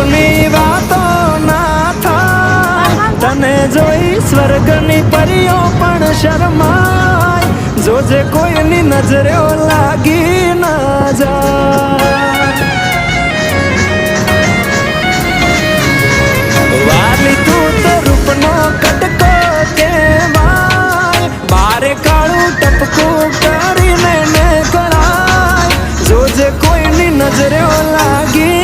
રૂપની વાતો ના થાય, તને જોઈ સ્વર્ગની પરીઓ પણ શરમાય, જોજે કોઈની નજરે લાગી ના જાય. વાલી તું તો રૂપનો કટકો કહેવાય, બારે કાળું ટપકું કરીને ને કરાય, જોજે કોઈની નજરે લાગી